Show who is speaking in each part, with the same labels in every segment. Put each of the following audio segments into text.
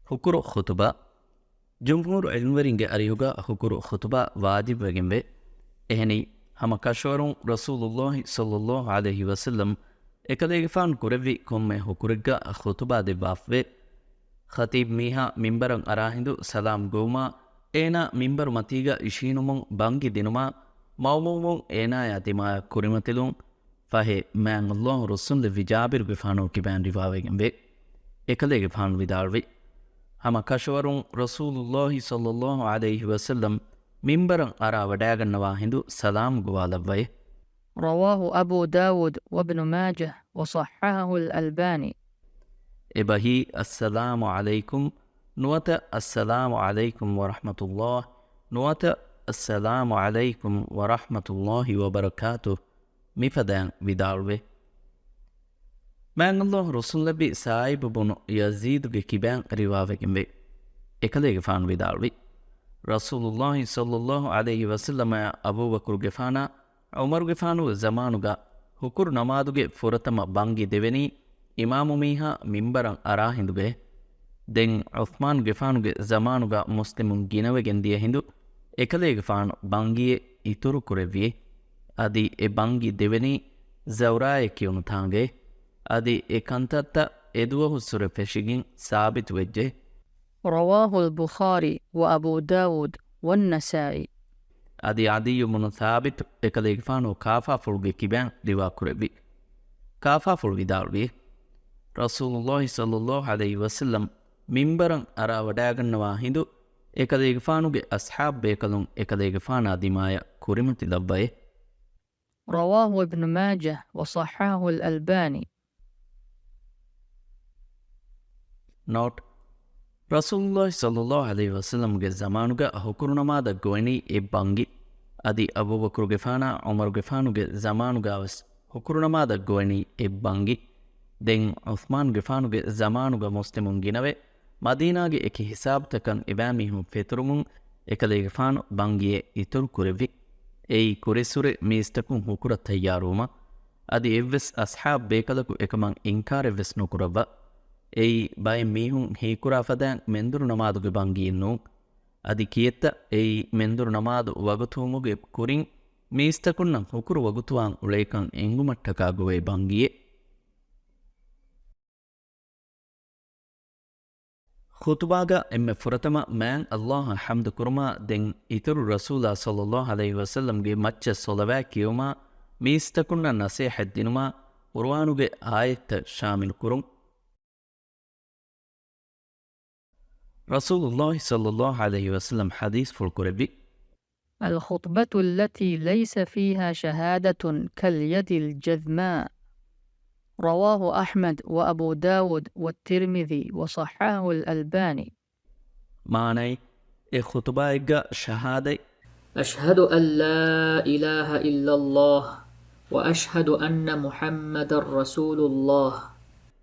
Speaker 1: ಹುಕುರು ಖುತುಬಾ ಜುಮ್ಹೂರ್ ಇಲ್ಮರಿಂಗೆ ಅರಿಯುಗ ಹುಕುರು ಖುತುಬಾ ವಾಜಿಬ್ ವೆಗೆಂಬೆ ಎಹನಿ ಹಮ ಕಶವರುಂ ರಸೂಲುಲ್ಲಾಹಿ ಸಲ್ಲಲ್ಲಾಹು ಅಲೈಹಿ ವಸಲ್ಲಂ ekadegefan kurevi komme hukurigga khutba debafwe khatib miha mimbaran arahindu salam goma ena mimbar matiga ishinumun bangi dinuma mawmumun ena ya dimaya kurimatilun fahe man Allah rusul de vijabir bifano kiban riwawegembe ekadegefan vidalwi hama kashwarun rasulullah sallallahu alaihi wasallam mimbaran ara wadagannawa hindu salam gowalawwe
Speaker 2: رواه أبو داود وابن ماجه وصححه الألباني.
Speaker 1: إبهي السلام عليكم نوت السلام عليكم ورحمة الله نوت السلام عليكم ورحمة الله وبركاته مفدان بداروه من الله رسول نبي سايب بن يزيد كيبان رواوه كمبه اكده فان بداروه رسول الله صلى الله عليه وسلم أبو بكر گفانا عمر گفانو زمانوگا ಹುಕುರ್ ನಮಾದುಗೆ ಫುರತಮ ಬಂಗಿ ದೆವೆನಿ ಇಮಾಮು ಮೀಹಾ ಮಿಂಬರಂ ಅರಾಹಿಂದುಗೆ ದೆನ್ ಉಸ್ಮಾನ್ ಗೆಫಾನುಗೆ ಜಮಾನುಗ ಮುಸ್ಲಿಮುನ್ ಗಿನವೆಗೆಂದಿಯ ಹಿಂದು ಎಕಲೆ ಗೆಫಾನು ಬಂಗಿಯೆ ಇತುರು ಕುರೆವಿಯೆ ಅದಿ ಎ ಬಂಗಿ ದೆವೆನಿ ಜೌರಾಯ ಕಿಯುನು ತಾಂಗೆ ಅದಿ ಎ ಕಂತತ್ತ ಎದುವಹು ಸುರೆ ಫೆಶಿಗಿನ್ ಸಾಬಿತ್ ವೆಜ್ಜೆ
Speaker 2: رواه البخاري وأبو داود والنسائي.
Speaker 1: adi adiyu mun sabit ekade gfano kafa fulge kiban diwa kurebi kafa fulgi dalwi rasulullah sallallahu alaihi wasallam mimbaran ara wadagannawa hindu ekade gfanuge ashab bekalun ekade gfana dimaya kurimati labbaye
Speaker 2: رواه ابن ماجه وصححه الألباني.
Speaker 1: note rasulullah sallallahu alaihi wasallam ge zamanuga hukurunamada goini e bangi adi abu bakr gefana umar gefanu ge zamanuga was hukurunamada goini e bangi den uthman gefanu ge zamanuga muslimun ginave madina ge eki hisab takan ibami hum fetrumun ekale gefanu bangi e itur kurevi ei kuresure mistakun hukura tayyaruma adi evves ashab bekalaku ekaman inkar evves nukurava ei bay mihun hikura fadan menduru namaduge bangiinnu adi kiyetta ei menduru namadu wagutumuge kurin miistakunna hukuru wagutuwan uleikan engumattaka gowe bangiye khutbaga emme furatama man Allah hamdu kurma den ituru rasula sallallahu alaihi wasallam ge macca solawa kiyuma miistakunna nasihat dinuma qur'anuge ayat shamil kurum رسول الله صلى الله عليه وسلم حديث فالكربي
Speaker 2: الخطبة التي ليس فيها شهادة كاليد الجذماء. رواه أحمد وأبو داود والترمذي وصححه الألباني.
Speaker 1: معنى الخطبة شهادة
Speaker 3: أشهد أن لا إله إلا الله وأشهد أن محمد رسول الله.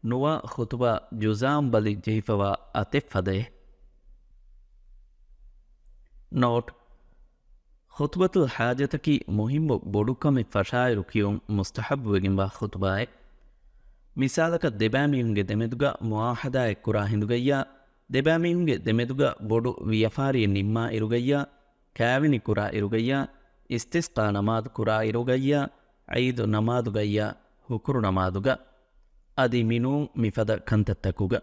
Speaker 1: نوا خطبة جزام بلي جيفوا أتفده ನೋಟ್ ಖುತ್ಬತುಲ್ ಹಾಜತಕಿ ಮುಹಿಮ್ಮು ಬೊಡುಕಮಿ ಫಶಾಯಿರು ಕಿಯುಂ ಮುಸ್ತಹಬ್ ವೆಗಿಂಬ ಖುತ್ಬಾಯೆ ಮಿಸಾಲಕ ದೆಬಾಮಿಯುಂಗೆ ದೆಮೆದುಗ ಮುಆಹದಾಯ ಕುರಾ ಹಿಂದುಗಯ್ಯ ದೆಬಾಮಿಯುಂಗೆ ದೆಮೆದುಗ ಬೊಡು ವಿಯಫಾರಿ ನಿಮ್ಮಾ ಇರುಗಯ್ಯ ಕ್ಯಾವಿನಿ ಕುರಾ ಇರುಗಯ್ಯ ಇಸ್ತಿಸ್ಕಾ ನಮಾದ್ ಕುರಾ ಇರುಗಯ್ಯ ಐದು ನಮಾದುಗಯ್ಯ ಹುಕುರು ನಮಾದುಗ ಅದಿ ಮಿನೂ ಮಿಫದ ಕಂತತ್ತಕುಗ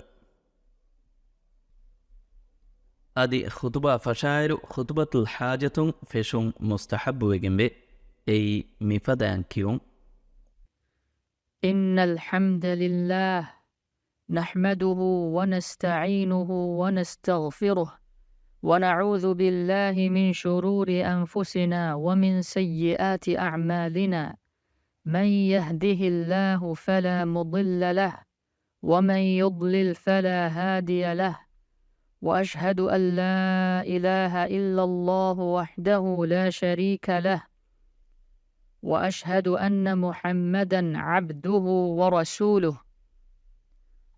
Speaker 1: adi khutba fashairu khutbatul hajatun feshun mustahabbu wegembe ei mifadan kiyun
Speaker 2: إن الحمد لله نحمده ونستعينه ونستغفره ونعوذ بالله من شرور أنفسنا ومن سيئات أعمالنا من يهده الله فلا مضل له ومن يضلل فلا هادي له وأشهد أن لا إله إلا الله وحده لا شريك له وأشهد أن محمدا عبده ورسوله.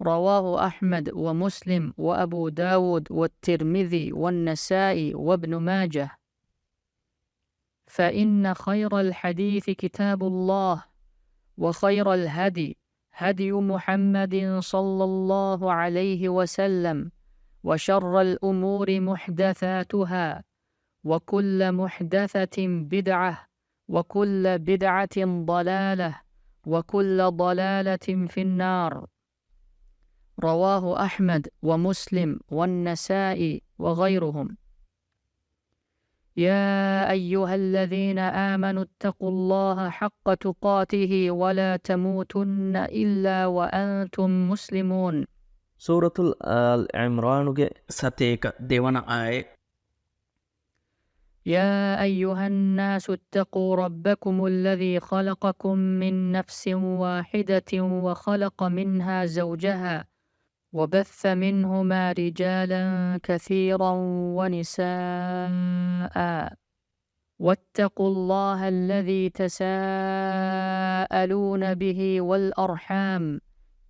Speaker 2: رواه أحمد ومسلم وأبو داود والترمذي والنسائي وابن ماجه. فإن خير الحديث كتاب الله وخير الهدي هدي محمد صلى الله عليه وسلم وشر الأمور محدثاتها وكل محدثة بدعة وكل بدعة ضلالة وكل ضلالة في النار. رواه أحمد ومسلم والنسائي وغيرهم. يا أيها الذين آمنوا اتقوا الله حق تقاته ولا تموتن إلا وأنتم مسلمون.
Speaker 1: ಸೂರತುಲ್ ಆಲ್ ಇಮ್ರಾನ್ಗೆ ಸತೇಕ ದೇವನ ಆಯೆ
Speaker 2: يا أيها الناس اتقوا ربكم الذي خلقكم من نفس واحدة وخلق منها زوجها وبث منهما رجالا كثيرا ونساء واتقوا الله الذي تساءلون به والأرحام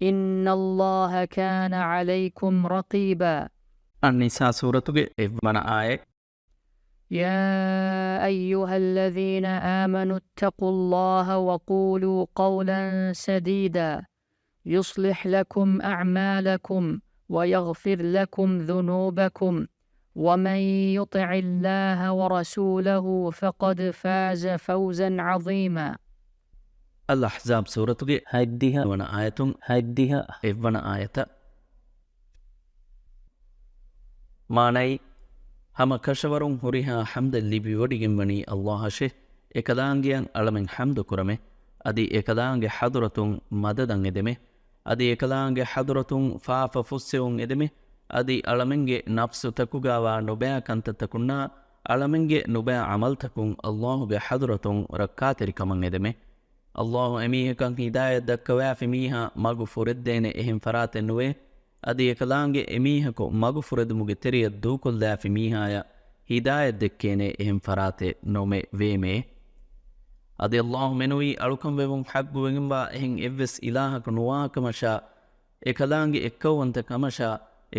Speaker 2: إن الله كان عليكم رقيبا.
Speaker 1: النساء ಸೂರತುಗೆ ಎವ್ವನ ಆಯೆ
Speaker 2: يا أيها الذين آمنوا اتقوا الله وقولوا قولا سديدا يصلح لكم أعمالكم ويغفر لكم ذنوبكم ومن يطع الله ورسوله فقد فاز فوزا عظيما.
Speaker 1: ಅಲ್-ಅಹ್ಜಾಬ್ ಸೂರತುಗೆ ಹದ್ದಿಹ ವನ ಆಯತುಂ ಹದ್ದಿಹ ಎವ್ವನ ಆಯತ ಮಾನೈ ಹಮ ಕಶವರುಂ ಹುರಿಹ ಹಮ್ದಲ್ಲಿ ಬಿವಡಿಗೆಂಬನಿ ಅಲ್ಲಾಹಶೆ ಎಕದಾಂಗಿಯಂ ಅಳಮೆಂ ಹಮ್ದು ಕುರಮೆ ಅದಿ ಎಕದಾಂಗೆ ಹದುರತುಂ ಮದದಂ ಎದೆಮೆ ಅದಿ ಎಕದಾಂಗೆ ಹದುರತುಂ ಫಾಫ ಫುಸ್ಸೆವುಂ ಎದೆಮೆ ಅದಿ ಅಳಮೆಂಗೆ ನಫ್ಸು ತಕುಗಾವ ನುಬෑ ಕಂತತಕುನ್ನ ಅಳಮೆಂಗೆ ನುಬෑ ಅಮಲ್ ತಕುಂ ಅಲ್ಲಾಹುಗೆ ಹದುರತುಂ ರಕ್ಕಾತೆರಿಕಮಂ ಎದೆಮೆ ಅಲ್ಲಾಹು ಎಮೀಹಕಂ ಹಿದಾಯತ್ ದಕ್ಕವ್ಯಾಫಿ ಮೀಹ ಮಗು ಫುರೆದ್ದೇನೆ ಎಹಿಂ ಫರಾತೆನ್ನುವೆ ಅದಿ ಎಕಲಾಂಗೆ ಎಮೀಹಕು ಮಗು ಫುರೆದುಮುಗೆ ತೆರಿಯ ದೂಕೊಲ್ದಾಫಿ ಮೀಹಾಯ ಹಿದಾಯತ್ ದೆಕ್ಕೇನೆ ಎಹಿಂ ಫರಾತೆ ನೊಮೆ ವೇಮೆ ಅದಿ ಅಲ್ಲಾಹು ಮೆನುಯಿ ಅಳುಕಂ ವೆವುಂ ಹಗ್ಗು ವೆಂಬ ಎಹಿಂ ಎವ್ವೆಸ್ ಇಲಾಹಕು ನುವಾಕಮಶ ಎಕಲಾಂಗೆ ಎಕ್ಕವಂತ ಕಮಶ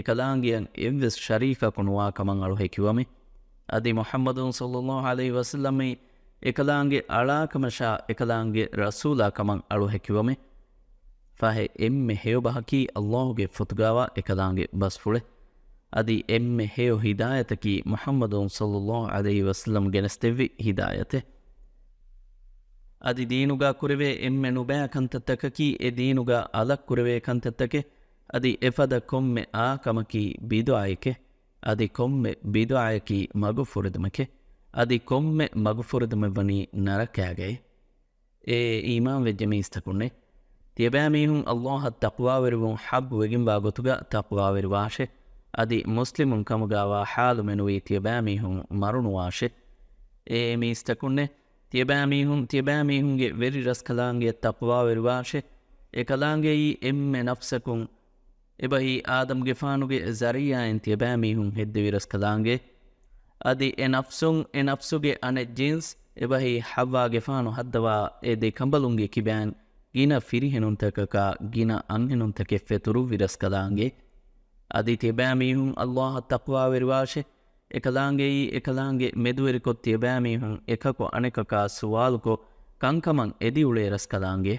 Speaker 1: ಎಕಲಾಂಗಿಯಂ ಎವ್ವೆಸ್ ಶರೀಫಕು ನುವಾಕಮಂ ಅಳು ಹೆಕಿವಮೆ ಅದಿ ಮುಹಮ್ಮದುನ್ ಸಲ್ಲಲ್ಲಾಹು ಅಲೈಹಿ ವಸಲ್ಲಮೆ ಎಕಲಾಂಗೆ ಅಳಾಕಮಶ ಎಕಲಾಂಗೆ ರಸೂಲಾಕಮಂ ಅಳು ಹೆಕಿವಮೆ ಫಹೆ ಎಮ್ಮೆ ಹೇಯೊ ಬಹಕಿ ಅಲ್ಲಾಹುಗೆ ಫುತ್ಗಾವ ಎಕಲಾಂಗೆ ಬಸ್ಫುಳೆ ಅದಿ ಎಮ್ಮೆ ಹೇಯೊ ಹಿದಾಯತಕಿ ಮುಹಮ್ಮದುನ್ ಸಲ್ಲಲ್ಲಾಹು ಅಲೈಹಿ ವಸಲ್ಲಂ ಗೆನಸ್ತೆವ್ವಿ ಹಿದಾಯತೆ ಅದಿ ದೀನುಗಾ ಕುರೆವೆ ಎಮ್ಮೆ ನುಬෑ ಕಂತತ್ತಕಕಿ ಎ ದೀನುಗಾ ಅಲಕ್ ಕುರೆವೆ ಕಂತತ್ತಕೆ ಅದಿ ಎಫದ ಕೊಮ್ಮೆ ಆ ಕಮಕಿ ಬಿದುಆಯಕೆ ಅದಿ ಕೊಮ್ಮೆ ಬಿದುಆಯಕಿ ಮಗುಫುರದಮಕೆ ಅದಿ ಕೊಮ್ಮೆ ಮಗುಫುರದಮವನಿ ನರಕ್ಯಾಗೆ ಎ ಈಮಾನ್ ವೆಜ್ಜೆ ಮೀಸ್ತಕುಣ್ಣೆ ತಿಯಬෑ ಮೀಹುಂ ಅಲ್ಲಾಹ ತಕ್ವಾವೆರುವುಂ ಹಬ್ ವೆಗಿಂಬಾ ಗೊತುಗ ತಕ್ವಾವೆರುವಾಶೆ ಅದಿ ಮುಸ್ಲಿಮುಂ ಕಮುಗಾವ ಹಾಲು ಮೆನುವಿ ತಿಯಬෑ ಮೀಹುಂ ಮರುಣುವಾಶೆ ಎ ಮೀಸ್ತಕುಣ್ಣೆ ತಿಯಬෑ ಮೀಹುಂಗೆ ವೆರಿ ರಸ್ಕಲಾಂಗೆ ತಕ್ವಾವೆರುವಾಶೆ ಎ ಕಲಾಂಗೆಯಿ ಎಮ್ಮೆ ನಫ್ಸಕುಂ ಎಬಹಿ ಆದಮ್ಗೆ ಫಾನುಗೆ ಝರಿಯಾಯನ್ ತಿಯಬෑ ಮೀಹುಂ ಹೆದ್ದೆವಿ ರಸ್ಕಲಾಂಗೆ ಅದಿ ಎ ನಫ್ಸುಗೆ ಅನೆ ಜಿನ್ಸ್ ಎಬಹಿ ಹವ್ವಾಗೆ ಫಾನು ಹದ್ದವಾ ಎದೆ ಕಂಬಲುಂಗೆ ಕಿಬ್ಯಾನ್ ಗಿನ ಫಿರಿಹೆನುಂತಕಕ ಗಿನ ಅಂಹೆನುಂತಕೆ ಫೆತುರು ವಿರಸ್ಕಲಾಂಗೆ ಅದಿ ತಿಯಬෑ ಮೀಹುಂ ಅಲ್ಲಾಹ ತಕ್ವಾವೆರುವಾಶೆ ಎಕಲಾಂಗೆಯಿ ಎಕಲಾಂಗೆ ಮೆದುವೆರಿಕೊ ತಿಯಬෑ ಮೀಹುಂ ಎಕಕೊ ಅನೆಕಕ ಸುವಾಲುಕೊ ಕಂಕಮಂ ಎದಿ ಉಳೆ ರಸ್ಕಲಾಂಗೆ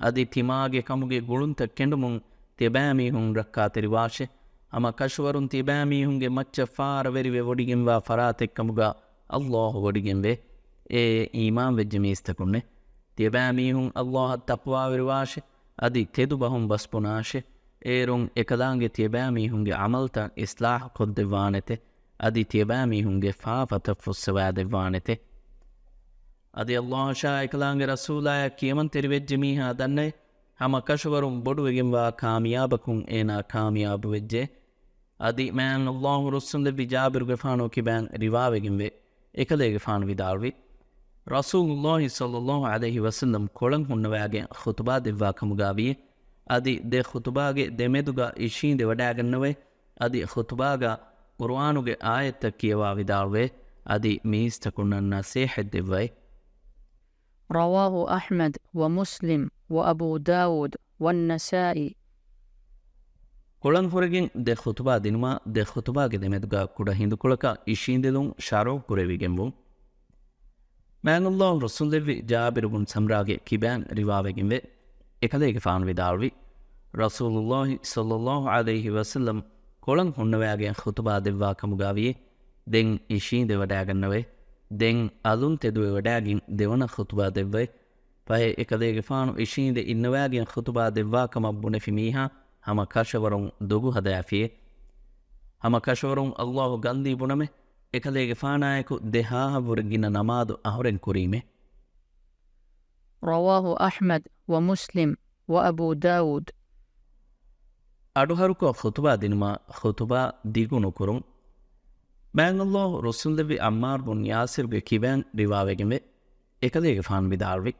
Speaker 1: ಅದಿ ತಿಮಾಗೆ ಕಮುಗೆ ಗುಳುಂತ ಕೆಂಡುಮುಂ ತಿಯಬෑ ಮೀಹುಂ ರಕ್ಕಾತೆರಿವಾಶೆ ಅಮ ಕಶುವರುನ್ ತಿಯಬෑ ಮೀಹುಂಗೆ ಮಚ್ಚ ಫಾರ ವೆರಿವೆ ಒಡಿಗೆಂಬ ಫರಾತೆಕ್ಕಮುಗ ಅಲ್ಲಾಹು ಒಡಿಗೆಂಬೆ ಎ ಈಮಾನ್ ವೆಜ್ಜೆ ಮೀಸ್ತಕುಣ್ಣೆ ತಿಯಬෑ ಮೀಹುಂ ಅಲ್ಲಾಹ ತಕ್ವಾವೆರುವಾಶೆ ಅದಿ ತೆದು ಬಹುಂ ಬಸ್ಪುನಾಶೆ ಏರುಂ ಎಕಲಾಂಗೆ ತಿಯಬෑ ಮೀಹುಂಗೆ ಅಮಲ್ತ ಇಸ್ಲಾಹ್ ಕೊದ್ದೆವಾನೆತೆ ಅದಿ ತಿಯಬෑ ಮೀಹುಂಗೆ ಫಾಫತ ಫುಸ್ಸವಾದೆವಾನೆತೆ ಅದಿ ಅಲ್ಲಾಹ ಶಾ ಎಕಲಾಂಗೆ ರಸೂಲಾಯ ಕಿಯಮನ್ ತೆರಿವೆಜ್ಜೆ ಮೀಹಾ ದನ್ನೆ ಹಮ ಕಶುವರುಂ ಬೊಡುವೆಗೆಂಬ ಕಾಮಿಯಾಬಕುಂ ಏನ ಕಾಮಿಯಾಬು ವೆಜ್ಜೆ ಅದಿ ಮ್ಯಾನ್ ಅಲ್ಲಾಹು ರುಸ್ಸುಂದೆವಿ ಜಾಬಿರುಗೆ ಫಾನು ಕಿಬ್ಯಾನ್ ರಿವಾವೆಗೆಂಬೆ ಎಕಲೇಗೆ ಫಾನು ವಿದಾಳ್ವಿ ರಸೂಲುಲ್ಲಾಹಿ ಸಲ್ಲಲ್ಲಾಹು ಅಲೈಹಿ ವಸಲ್ಲಂ ಕೊಳಂ ಹುಣ್ಣವಾಗೆ ಖುತುಬಾ ದೆವ್ವಾ ಕಮುಗಾವಿಯೆ ಅದಿ ದೆ ಖುತುಬಾಗೆ ದೆಮೆದುಗ ಇಶೀಂದೆ ವಡಾಗನ್ನವೆ ಅದಿ ಖುತುಬಾಗ ಕುರ್ಆನುಗೆ ಆಯತ್ತ ಕಿಯವಾ ವಿದಾಳ್ವೆ ಅದಿ ಮೀಸ್ತಕುಣ್ಣನ್ನ ಸೇಹೆದ್ದೆವ್ವೈ.
Speaker 2: رواه أحمد ومسلم وأبو داود والنسائي.
Speaker 1: ಕೊಳಂ ಹೊರಗಿನ್ ದೆ ಖುತುಬಾ ದಿನುಮಾ ದೆ ಖುತುಬಾಗೆ ದೆಮೆದುಗ ಕುಡ ಹಿಂದುಕೊಳಕ ಇಶೀಂದೆಲುಂ ಶಾರೋ ಕುರೆವಿಗೆಂಬು ಮ್ಯಾನುಲ್ಲಾಹು ರಸೂಲುಲ್ಲಾಹಿ ಜಾಬಿರುಗುನ್ ಸಮ್ರಾಗೆ ಕಿಬ್ಯಾನ್ ರಿವಾವೆಗೆಂವೆ ಎಕಲೇಗೆ ಫಾನು ವಿದಾಳ್ವಿ ರಸೂಲುಲ್ಲಾಹಿ ಸಲ್ಲಲ್ಲಾಹು ಅಲೈಹಿ ವಸಲ್ಲಂ කොළන් හොන්නවෑගෙන් ඛුතුබා දෙවවා කමුගාවියේ දෙන් ඉෂීන් දෙ වඩාගන්නවේ දෙන් අලුන් තෙදුවේ වඩාගින් දෙවන ඛුතුබා දෙව්වේ පහේ එකදේගේ ෆානු ඉෂීන්ද ඉන්නවෑගෙන් ඛුතුබා දෙවවා කමබ්බුනේ ෆිමීහා හම කෂවරුන් දුගු හදාෆියේ හම කෂවරුන් අල්ලාහ් ගන්දී බුනමේ එකදේගේ ෆානායකු දෙහාහ වුරගින නමාදු අහුරෙන් කුරීමේ
Speaker 2: رواه أحمد ومسلم وأبو داود
Speaker 1: අඩුහරුකෝ ඛුතුබා දිනුමා ඛුතුබා දිගුණු කුරුන් මෑන් අල්ලාහ් රසූල්ලවි අම්මාර් බුන් යාසිර්ගේ කිබෑන් රිවාවෙගෙමෙ එකදේගේ ෆාන් විදාල්වි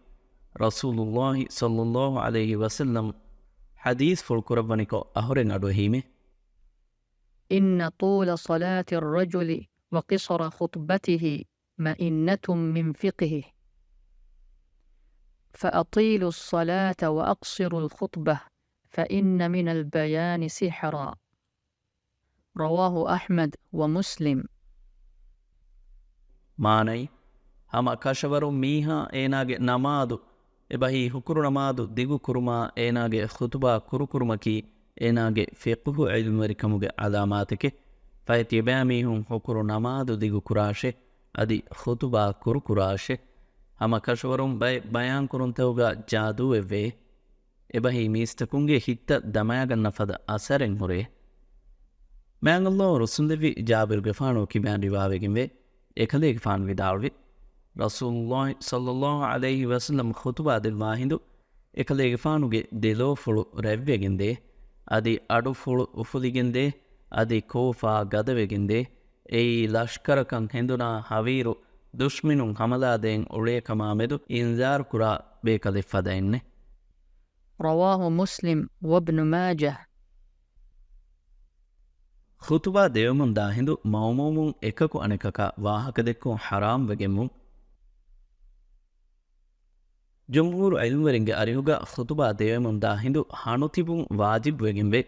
Speaker 1: රසූලුල්ලාහි සල්ලල්ලාහු අලයිහි වසල්ලම් حديث فالكربانيكو أهرين أدوهيمي
Speaker 2: إن طول صلاة الرجل وقصر خطبته مئنة من فقهه فأطيلوا الصلاة وأقصروا الخطبة فإن من البيان سحرا رواه أحمد ومسلم
Speaker 1: ماني هما كشورو ميها إيناغي نمادو එබහි හුකුරු නමාදු දිගු කුරුමා ඒනාගේ ඛුතුබා කුරුකුරුමකි ඒනාගේ ෆික්හු ඉල්මරිකමුගේ අලාමාතකේ ෆයිති බෑමීහුන් හුකුරු නමාදු දිගු කුරාෂේ අදි ඛුතුබා කුරුකුරාෂේ හම කෂවරුන් බයන් කුරුන් තවුගා ජාදු වෙවේ එබහි මිස්තකුන්ගේ හිත දමයාගන්න ෆද අසරෙන් හොරේ මෑන් අල්ලාහ් රසූල්ලවි ජාබිර් ගෆානෝ කිබෑන් රිවාවෙකින් වේ එකලේ ගෆාන් විදාල්වි රසූලුල්ලාහි සල්ලල්ලාහු අලයිහි වසල්ලම් ඛුතුබා දෙල්වා හිඳු එකලේගේ ෆානුගේ දෙලෝ ෆුළු රැව්වෙගෙන්දේ අදි අඩු ෆුළු උෆුලිගෙන්දේ අදි කෝෆා ගදවෙගෙන්දේ එයි ලෂ්කරකන් හෙඳුනා හවීරු දුෂ්මිනුන් හමලාදෙන් උලේ කමා මෙදු ඉන්සාර් කුරා බේකලෙෆ්ෆද එන්නේ
Speaker 2: رواه مسلم وابن ماجه
Speaker 1: ඛුතුබා දෙවමුන් දා හිඳු මවමුමුන් එකකු අනෙකක වාහක දෙක්කු හරාම් වෙගෙමුන් ಜುಮ್ಹೂರು ಇಲ್ಮರಿಂಗೆ ಅರಿಹುಗ ಖುತುಬಾ ದೇವಮುಂದಾ ಹಿಂದು ಹಣುತಿಬುಂ ವಾಜಿಬ್ ವೆಗಿಂವೆ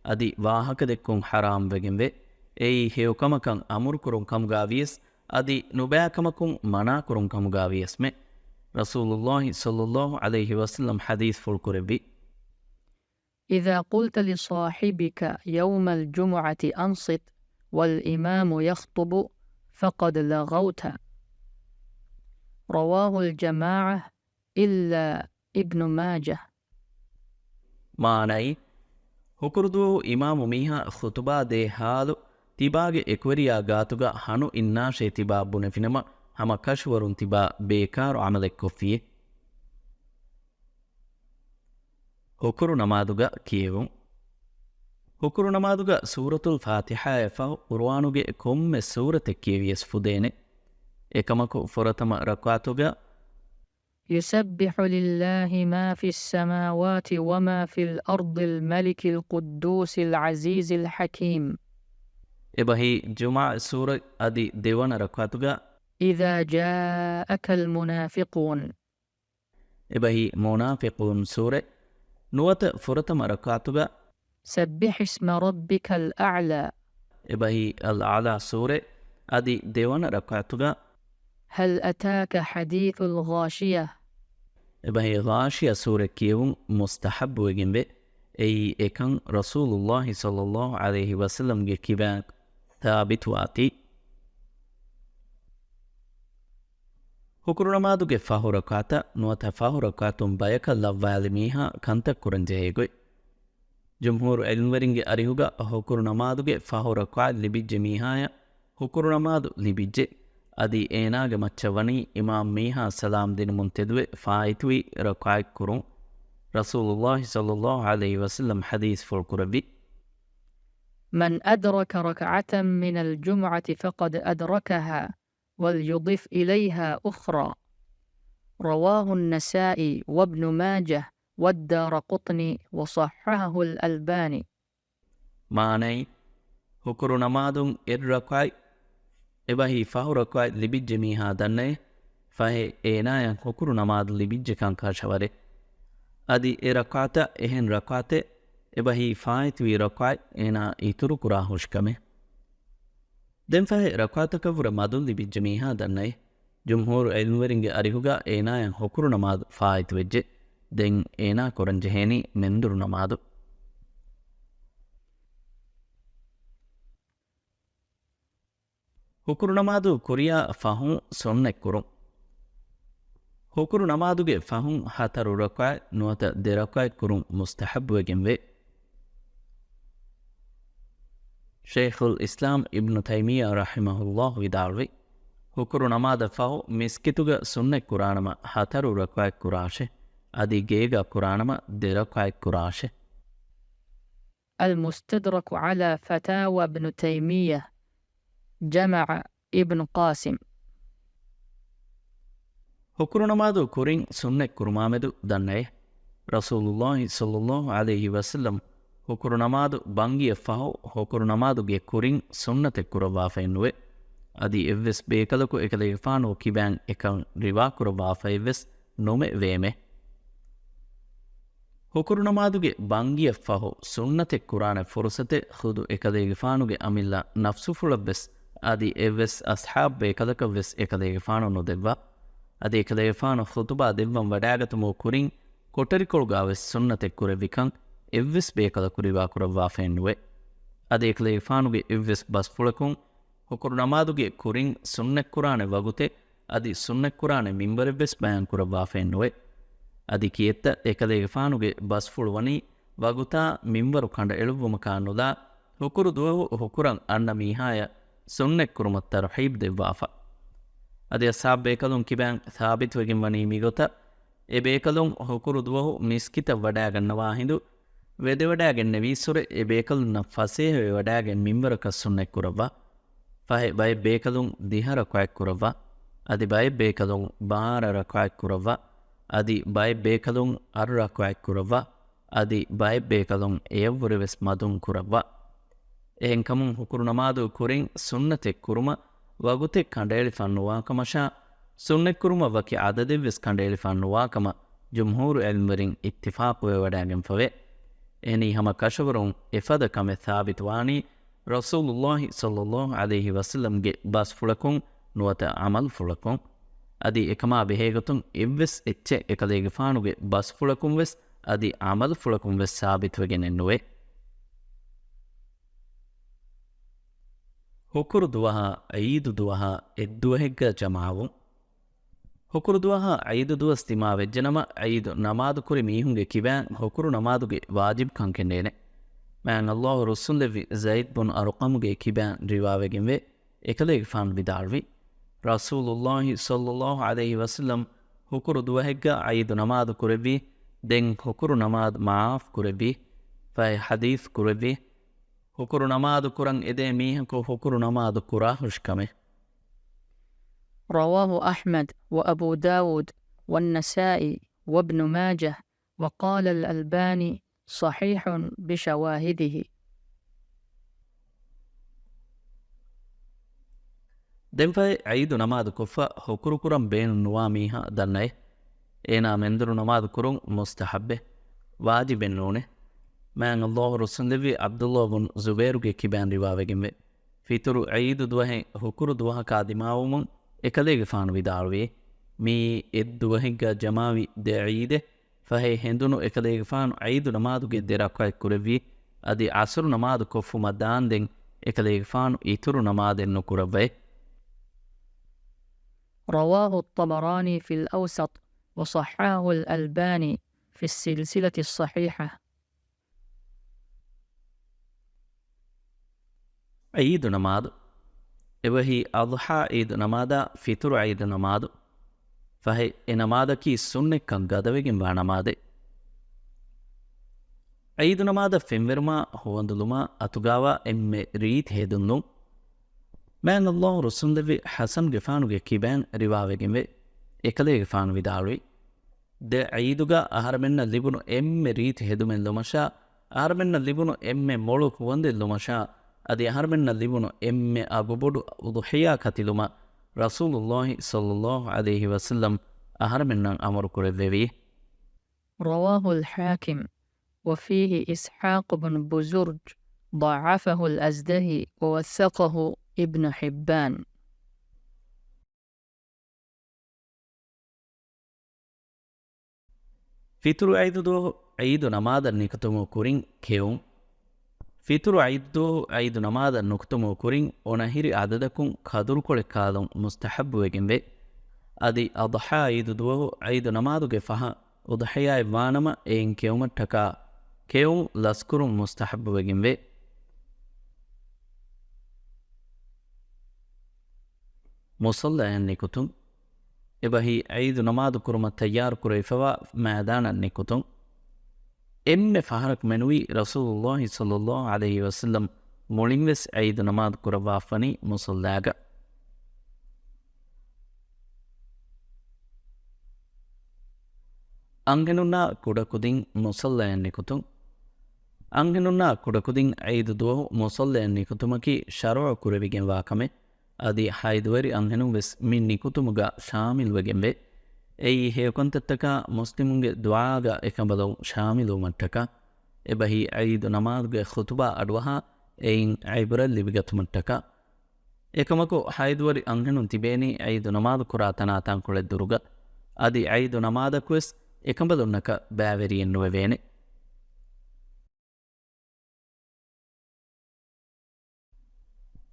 Speaker 1: ಅದಿ ವಾಹಕದೆಕ್ಕುಂ ಹರಾಮ್ ವೆಗಿಂವೆ ಏಯಿ ಹೇವುಕಮಕಂ ಅಮುರು ಕುರುಂ ಕಮುಗಾವಿಯಸ್ ಅದಿ ನುಬ್ಯಾಕಮಕುಂ ಮನಾ ಕುರುಂ ಕಮುಗಾವಿಯಸ್ಮೆ ರಸೂಲುಲ್ಲಾಹಿ ಸಲ್ಲಲ್ಲಾಹು ಅಲೈಹಿ ವಸಲ್ಲಂ ಹದೀಸ್ ಫುಲ್ಕುರೆಬಿ
Speaker 2: إذا قلت لصاحبك يوم الجمعة أنصت والإمام يخطب فقد لغوت رواه الجماعة إلا ابن ماجه
Speaker 1: ಮಾನೈ ಹುಕುರುದು ಇಮಾಮು ಮೀಹಾ ಖುತುಬಾ ದೇ ಹಾಲು ತಿಬಾಗೆ ಎಕ್ವರಿಯಾ ಗಾತುಗ ಹಣು ಇನ್ನಾಶೆ ತಿಬಾ ಬುನೆಫಿನಮ ಹಮ ಕಶ್ವರುನ್ ತಿಬಾ ಬೇಕಾರು ಅಮಲೆಕ್ಕೊಫಿಯೆ ಹುಕುರು ನಮಾದುಗ ಕಿಯೆವುಂ ಹುಕುರು ನಮಾದುಗ ಸೂರತುಲ್ ಫಾತಿಹಾಯ ಫಹು ಕುರ್ಆನುಗೆ ಕೊಮ್ಮೆ ಸೂರತೆ ಕಿಯವಿಯಸ್ ಫುದೇನೆ ಏಕಮಕು ಫುರತಮ ರಕ್ವಾತುಗ
Speaker 2: يسبح لله ما في السماوات وما في الأرض الملك القدوس العزيز الحكيم
Speaker 1: إبهي جمع سورة أدي ديوان ركعتوغا
Speaker 2: إذا جاءك المنافقون
Speaker 1: إبهي منافقون سورة نوت فرتم ركعتوغا
Speaker 2: سبح اسم ربك الأعلى
Speaker 1: إبهي الأعلى سورة أدي ديوان ركعتوغا
Speaker 2: هل أتاك حديث الغاشية
Speaker 1: إبهي غاشية سورة كيوم مستحب وجنبه أي إكان رسول الله صلى الله عليه وسلم كيبان ثابت واتي هكرنا ما دوك فاهو ركعتا نوتا فاهو ركعتم بايك اللوالميها كانت كورنجهيغوي جمهور علمورينج أريهوغا هكرنا ما دوك فاهو ركعت لبيج ميهايا هكرنا ما دو لبيج ಅದಿ ಏನಾಗೆ ಮಚ್ಚವನಿ ಇಮಾಮ್ ಮೀಹಾ ಸಲಾಂ ದಿನ ಮುಂತೆದುವೆ ಫಾಯಿತುವಿ ರಕಾಯ್ ಕುರುಂ ರಸೂಲುಲ್ಲಾಹಿ ಸಲ್ಲಲ್ಲಾಹು ಅಲೈಹಿ ವಸಲ್ಲಂ ಹದೀಸ್ ಫುಲ್ಕುರಬಿ
Speaker 2: من أدرك ركعة من الجمعة فقد أدركها وليضف إليها أخرى رواه النسائي وابن ماجه والدارقطني وصححه الألباني
Speaker 1: ماني هكرو نمادون الركعي එබහි ෆහුරක්වයි ලිබිජ්ජ මීහා දන්නේ ෆහේ ඒනායන් හොකුරු නමාදු ලිබිජ්ජ කංකාශවරේ අදි ඒ රකාත එහෙන් රකාතේ එබහි ෆායිත්වී රක්වයි ඒනා ඉතුරු කුරා හුෂ්කමේ දෙන් ෆහේ රකාතකවුර මදුන් ලිබිජ්ජ මීහා දන්නේ ජුම්හූරු ඉල්මුවරින්ගේ අරිහුගා ඒනායන් හොකුරු නමාදු ෆායිත් වෙජ්ජේ දෙන් ඒනා කොරංජ හේනි මෙන්දුරු නමාදු ಹುಕುರು ನಮಾದು ಕುರಿಯಾ ಫಹುಂ ಸೊನ್ನೆ ಕುರುಂ ಹುಕುರು ನಮಾದುಗೆ ಫಹುಂ ಹತರು ರಕಾಯ್ ನುವತ ದೆರಕಾಯ್ ಕುರುಂ ಮುಸ್ತಹಬ್ವೆಗೆಂವೆ ಶೇಖುಲ್ ಇಸ್ಲಾಂ ಇಬ್ನು ತೈಮಿಯಾ ರಹಿಮಹುಲ್ಲಾಹ್ ವಿದಾಳ್ವಿ ಹುಕುರು ನಮಾದ ಫಹು ಮಿಸ್ಕಿತುಗ ಸುನ್ನೆ ಕುರಾಣಮ ಹತರು ರಕಾಯ್ ಕುರಾಶೆ ಅದಿ ಗೇಗ ಕುರಾಣಮ ದೆರಕಾಯ್ ಕುರಾಶೆ
Speaker 2: المستدرك على فتاوى ابن تيمية جمع ابن قاسم
Speaker 1: ಹುಕುರು ನಮಾದು ಕುರಿಂ ಸುನ್ನೆ ಕುರುಮಾಮೆದು ದನ್ನಯೆ ರಸೂಲುಲ್ಲಾಹಿ ಸಲ್ಲಲ್ಲಾಹು ಅಲೈಹಿ ವಸಲ್ಲಂ ಹುಕುರು ನಮಾದು ಬಂಗಿಯ ಫಹು ಹುಕುರು ನಮಾದುಗೆ ಕುರಿಂ ಸುನ್ನತೆ ಕುರವಾಫೆನ್ನುವೆ ಅದಿ ಎವ್ವೆಸ್ ಬೇಕಲಕು ಎಕಲೆಗೆ ಫಾನು ಕಿಬ್ಯಾನ್ ಎಕಂ ರಿವಾ ಕುರವಾಫೆವ್ವೆಸ್ ನೊಮೆ ವೇಮೆ ಹುಕುರು ನಮಾದುಗೆ ಬಂಗಿಯ ಫಹು ಸುನ್ನತೆ ಕುರಾನೆ ಫುರುಸತೆ ಖುದು ಎಕಲೆಗೆ ಫಾನುಗೆ ಅಮಿಲ್ಲ ನಫ್ಸು ಫುಳವ್ವೆಸ್ ಅದಿ ಎವ್ವೆಸ್ ಅಸ್ಹಾಬ್ ಬೇಕಲಕವ್ವೆಸ್ ಎಕಲೆಗೆ ಫಾನು ನೊದೆವ್ವ ಅದಿ ಎಕಲೆಗೆ ಫಾನು ಖುತುಬಾ ದೆವ್ವಂ ವಡಾಗತಮೋ ಕುರಿಂ ಕೊಟರಿಕೊಳುಗಾವೆಸ್ ಸುನ್ನತೆ ಕುರೆವಿಕಂ ಎವ್ವೆಸ್ ಬೇಕಲ ಕುರಿವಾ ಕುರವಾಫೆನ್ನುವೆ ಅದಿ ಎಕಲೆಗೆ ಫಾನುಗೆ ಎವ್ವೆಸ್ ಬಸ್ ಫುಳಕುಂ ಹುಕುರು ನಮಾದುಗೆ ಕುರಿಂ ಸುನ್ನೆ ಕುರಾನೆ ವಗುತೆ ಅದಿ ಸುನ್ನೆ ಕುರಾನೆ ಮಿಂಬರೆವ್ವೆಸ್ ಬಯಾನ್ ಕುರವಾಫೆನ್ನುವೆ ಅದಿ ಕಿಯೆತ್ತ ಎಕಲೆಗೆ ಫಾನುಗೆ ಬಸ್ ಫುಳುವನಿ ವಗುತಾ ಮಿಂಬರು ಕಂಡ ಎಳುವುಮ ಕಾನುಲಾ ಹುಕುರು ದುವಹು ಹುಕುರಂ ಅಣ್ಣ ಮೀಹಾಯ ಸುನ್ನೆ ಕುರುಮತ್ತರ ಹೈಬ್ ದೆವ್ವಾಫ ಅದಿ ಅಸ್ಸಾಬ್ ಬೇಕಲುಂ ಕಿಬ್ಯಾನ್ ಸಾಬಿತ್ವೆಗಿಂ ವನಿ ಮಿಗೊತ ಎ ಬೇಕಲುಂ ಹುಕುರು ದುವಹು ಮಿಸ್ಕಿತ ವಡಾಗನ್ನವಾ ಹಿಂದು ವೆದೆ ವಡಾಗೆನ್ ನೆವೀಸುರೆ ಎ ಬೇಕಲುನ್ನ ಫಸೇಹ ವಡಾಗೆನ್ ಮಿಂಬರಕ ಸುನ್ನೆ ಕುರವ್ವ ಫಹೆ ಬೈ ಬೇಕಲುಂ ದಿಹರ ಕ್ವಾಯ್ ಕುರವ್ವ ಅದಿ ಬೈ ಬೇಕಲುಂ ಬಾರರ ಕ್ವಾಯ್ ಕುರವ್ವ ಅದಿ ಬೈ ಬೇಕಲುಂ ಅರ್ರ ಕ್ವಾಯ್ ಕುರವ್ವ ಅದಿ ಬೈ ಬೇಕಲುಂ ಏವ್ವುರೆವೆಸ್ ಮದುಂ ಕುರವ್ವ එහෙන් කමුන් ಹುಕುರು ನಮಾದು ಕುರಿಂ ಸುನ್ನತೆ ಕುರುಮ ವಗುತೆ ಕಂಡೇಳಿ ಫನ್ನುವಾಕಮಶ ಸುನ್ನೆ ಕುರುಮ ವಕಿ ಅದದೆವ್ವೆಸ್ ಕಂಡೇಳಿ ಫನ್ನುವಾಕಮ ಜುಮ್ಹೂರು ಎಲ್ಮರಿಂ ಇತ್ತಿಫಾಕುವೆ ವಡಾಗೆಂ ಫವೆ ಎನಿ ಹಮ ಕಶವರುಂ ಎಫದ ಕಮೆ ಥಾಬಿತ್ವಾನಿ ರಸೂಲುಲ್ಲಾಹಿ ಸಲ್ಲಲ್ಲಾಹು ಅಲೈಹಿ ವಸಲ್ಲಂಗೆ ಬಸ್ ಫುಳಕುಂ ನುವತ ಅಮಲ್ ಫುಳಕುಂ ಅದಿ ಎಕಮಾ ಬೆಹೇಗತುಂ ಎವ್ವೆಸ್ ಎಚ್ಚೆ ಎಕಲೇಗೆ ಫಾನುಗೆ ಬಸ್ ಫುಳಕುಂ ವೆಸ್ ಅದಿ ಅಮಲ್ ಫುಳಕುಂ ವೆಸ್ ಸಾಬಿತ್ವೆಗೆನೆನ್ನುವೆ ಹುಕುರು ದುವಹ ಐದು ದುವಹ ಎದ್ದುವಹೆಗ್ಗ ಜಮಾವು ಹುಕುರು ದುವಹ ಐದು ದುವಸ್ ತಿಮಾ ವೆಜ್ಜನಮ ಐದು ನಮಾದು ಕುರಿ ಮೀಹುಂಗೆ ಕಿಬ್ಯಾನ್ ಹುಕುರು ನಮಾದುಗೆ ವಾಜಿಬ್ ಕಂಕೆಂಡೇನೆ ಮ್ಯಾನ್ ಅಲ್ಲಾಹು ರಸೂಲೆವಿ ಝೈದ್ ಬುನ್ ಅರುಕಮ್ಗೆ ಕಿಬ್ಯಾನ್ ರಿವಾವೆಗೆಂವೆ ಎಕಲೇಗೆ ಫಾನ್ ವಿದಾಳ್ವಿ ರಸೂಲುಲ್ಲಾಹಿ ಸಲ್ಲಲ್ಲಾಹು ಅಲೈಹಿ ವಸಲ್ಲಂ ಹುಕುರು ದುವಹೆಗ್ಗ ಐದು ನಮಾದು ಕುರೆವಿ ದೆನ್ ಹುಕುರು ನಮಾದ್ ಮಾಫ್ ಕುರೆವಿ ಫೈ ಹದೀಫ್ ಕುರೆವಿ ಹುಕುರು ನಮಾದು ಕುರಂ ಎದೆ ಮೀಹಕು ಹುಕುರು ನಮಾದು ಕುರಾ ಹುಷ್ಕಮೆ
Speaker 2: رواه أحمد وأبو داود والنسائي وابن ماجه وقال الألباني صحيح بشواهده
Speaker 1: ದೆಂಫೈ ಐದು ನಮಾದು ಕುಫ ಹುಕುರು ಕುರಂ ಬೇನು ನುವಾ ಮೀಹ ದನ್ನೈ ಏನಾ ಮೆಂದರು ನಮಾದು ಕುರುಂ ಮುಸ್ತಹಬ್ಬೆ ವಾಜಿಬೆನ್ನೂನೆ ಮ್ಯಾನ್ ಅಲ್ಲಾಹು ರಸೂಲೆವಿ ಅಬ್ದುಲ್ಲಾ ಬುನ್ ಜುಬೇರುಗೆ ಕಿಬ್ಯಾನ್ ರಿವಾವೆಗೆಂವೆ ಫಿತರು ಐದು ದುವಹೆ ಹುಕುರು ದುವಹ ಕಾದಿಮಾವುಮುಂ ಎಕಲೇಗೆ ಫಾನು ವಿದಾಳ್ವಿ ಮೀ ಎದ್ದುವಹಿಗ್ಗ ಜಮಾವಿ ದೆ ಐದೆ ಫಹೆ ಹೆಂದುನು ಎಕಲೇಗೆ ಫಾನು ಐದು ನಮಾದುಗೆ ದೆರಕ್ಕಾಯ್ ಕುರೆವಿ ಅದಿ ಅಸುರು ನಮಾದು ಕೊಫು ಮದ್ದಾಂದೆಂ ಎಕಲೇಗೆ ಫಾನು ಇತುರು ನಮಾದೆನ್ನು ಕುರವ್ವೆ
Speaker 2: رواه الطبراني في الأوسط وصححه الألباني في السلسلة الصحيحة
Speaker 1: ಐದು ನಮಾದು ಎವಹಿ ಅದ್ಹಾ ಈದ್ ನಮಾದ ಫಿತುರು ಐದು ನಮಾದು ಫಹೆ ಎ ನಮಾದಕಿ ಸುನ್ನೆಕ್ಕಂ ಗದವೆಗಿಂ ವಾ ನಮಾದೆ ಐದು ನಮಾದ ಫೆಂವೆರ್ಮಾ ಹುವಂದುಲುಮಾ ಅತುಗಾವ ಎಮ್ಮೆ ರೀತ್ ಹೇದುನ್ನು ಮ್ಯಾನ್ ಅಲ್ಲಾಹು ರಸೂಲೆವಿ ಹಸನ್ ಗೆಫಾನುಗೆ ಕಿಬ್ಯಾನ್ ರಿವಾವೆಗೆಂವೆ ಎಕಲೇಗೆ ಫಾನು ವಿದಾಳ್ವಿ ದೆ ಐದುಗ ಅಹರಮೆನ್ನ ಲಿಬುನು ಎಮ್ಮೆ ರೀತ್ ಹೆದುಮೆನ್ ಲುಮಶಾ ಅಹರಮೆನ್ನ ಲಿಬುನು ಎಮ್ಮೆ ಮೊಳು ಹುವಂದೆ ಲುಮಶಾ ಅದಿ ಅಹರಮೆನ್ನ ಲಿಬುನು ಎಮ್ಮೆ ಅಗುಬೊಡು ಉದುಹಿಯಾ ಕತಿಲುಮ ರಸೂಲುಲ್ಲಾಹಿ ಸಲ್ಲಲ್ಲಾಹು ಅಲೈಹಿ ವಸಲ್ಲಂ ಅಹರಮೆನ್ನ ಅಮರು ಕುರೆವೆವಿ
Speaker 2: رواه الحاكم وفيه إسحاق بن بزرج ضعفه الأزدهي ووثقه ابن حبان
Speaker 1: ಫಿತುರು ಐದು ನಮಾದ ನಿಕತುಮು ಕುರಿಂ ಕೆವುಂ ಫಿತುರು ಐದು ಐದು ನಮಾದ ನುಕ್ತಮು ಕುರಿಂ ಒಣಹಿರಿ ಅದದಕುಂ ಕದುರುಕೊಳೆ ಕಾಲಂ ಮುಸ್ತಹಬ್ಬುವೆಗೆಂಬೆ ಅದಿ ಅದುಹಾ ಐದು ದುವಹು ಐದು ನಮಾದುಗೆ ಫಹ ಉದಹಯಾಯ ವಾನಮ ಏನ್ ಕೆವುಮಟ್ಟಕ ಕೆವುಂ ಲಸ್ಕುರುಂ ಮುಸ್ತಹಬ್ಬುವೆಗೆಂಬೆ ಮುಸಲ್ಲಯನ್ನಿಕುತುಂ ಎಬಹಿ ಐದು ನಮಾದು ಕುರುಮ ತಯ್ಯಾರು ಕುರೈಫವಾ ಮೈದಾನನ್ನಿಕುತುಂ ಎಮ್ಮೆ ಫಹರಕ್ ಮೆನುವಿ ರಸೂಲುಲ್ಲಾಹಿ ಸಲ್ಲಲ್ಲಾಹು ಅಲೈಹಿ ವಸಲ್ಲಂ ಮುಳಿಂವೆಸ್ ಐದು ನಮಾದು ಕುರವಾಫನಿ ಮುಸಲ್ಲಾಗ ಅಂಗೆನುನ್ನ ಕುಡಕುದಿಂ ಮುಸಲ್ಲಯನ್ನಿಕುತುಂ ಅಂಗೆನುನ್ನ ಕುಡಕುದಿಂ ಐದು ದುವಹು ಮುಸಲ್ಲಯನ್ನಿಕುತುಮಕಿ ಶರವ ಕುರವಿಗೆಂ ವಾಕಮೆ ಅದಿ ಹೈದುವರಿ ಅಂಗೆನು ವೆಸ್ ಮಿನ್ ನಿಕುತುಮುಗ ಶಾಮಿಲ್ವಗೆಂಬೆ ಎಯಿ ಹೇಕೊಂತತ್ತಕ ಮುಸ್ಲಿಮುಂಗೆ ದ್ವಾಗ ಎಕಂಬದವು ಶಾಮಿಲು ಮಟ್ಟಕ ಎಬಹಿ ಐದು ನಮಾದುಗೆ ಖುತುಬಾ ಅಡ್ವಹ ಎಯಿನ್ ಐಬುರಲ್ಲಿವಿಗತು ಮಟ್ಟಕ ಎಕಮಕು ಹೈದುವರಿ ಅಂಗೆನು ತಿಬೇನಿ ಐದು ನಮಾದು ಕುರಾ ತನಾತಾಂಕುಳೆದ್ದುರುಗ ಅದಿ ಐದು ನಮಾದಕ್ವೆಸ್ ಎಕಂಬದುನ್ನಕ ಬ್ಯಾವೆರಿ ಎನ್ನುವೆವೇನೆ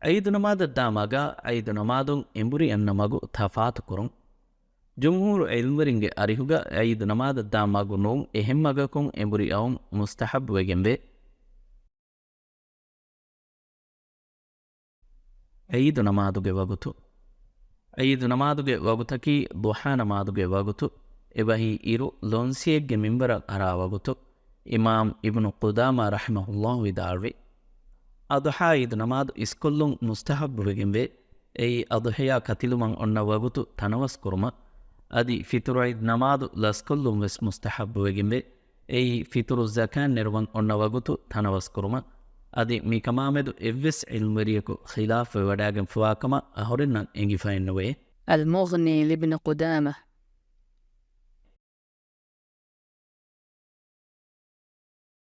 Speaker 1: ಐದು ನಮಾದದ್ದಾಮಗ ಐದು ನಮಾದುಂ ಎಂಬುರಿ ಎನ್ನ ಮಗು ತಫಾತು ಕುರುಂ ಜುಮ್ಹೂರು ಎಲ್ವರಿಂಗೆ ಅರಿಹುಗ ಐದು ನಮಾದದ್ದಾಮಗು ನೋಂ ಎಹೆಮ್ಮಗಕುಂ ಎಂಬುರಿ ಅವಂ ಮುಸ್ತಹಬ್ವೆಗೆಂಬೆ ಐದು ನಮಾದುಗೆ ವಗುತು ಐದು ನಮಾದುಗೆ ವಗುತಕಿ ದುಹಾ ನಮಾದುಗೆ ವಗುತು ಎಬಹಿ ಇರು ಲೊನ್ಸಿಯೆಗ್ಗೆ ಮಿಂಬರ ಅರಾವಗುತು ಇಮಾಮ್ ಇಬ್ನು ಕುದಾಮ ರಹಮಹುಲ್ಲಾಹು ಇದಾಳ್ವಿ ಅದುಹಾ ಐದು ನಮಾದು ಇಸ್ಕೊಲ್ಲುಂ ಮುಸ್ತಹಬ್ಬುವೆಗೆಂಬೆ ಎಯಿ ಅದುಹೆಯ ಕತಿಲುಮಂ ಒನ್ನ ವಗುತು ತನವಸ್ ಕುರುಮ ಅದಿ ಫಿತುರು ಐದು ನಮಾದು ಲಸ್ಕೊಲ್ಲುಂ ವೆಸ್ ಮುಸ್ತಹಬ್ಬುವೆಗೆಂಬೆ ಎಯಿ ಫಿತುರು ಜಕಾನ್ ನೆರುವಂ ಒನ್ನ ವಗುತು ತನವಸ್ ಕುರುಮ ಅದಿ ಮಿ ಕಮಾಮೆದು ಎವ್ವೆಸ್ ಇಲ್ಮರಿಯಕು ಖಿಲಾಫ್ ವಡಾಗೆಂ ಫುವಾಕಮ ಅಹೊರೆನ್ನ ಎಂಗಿಫಾ ಎನ್ನುವೆ
Speaker 2: المغني لابن قدامة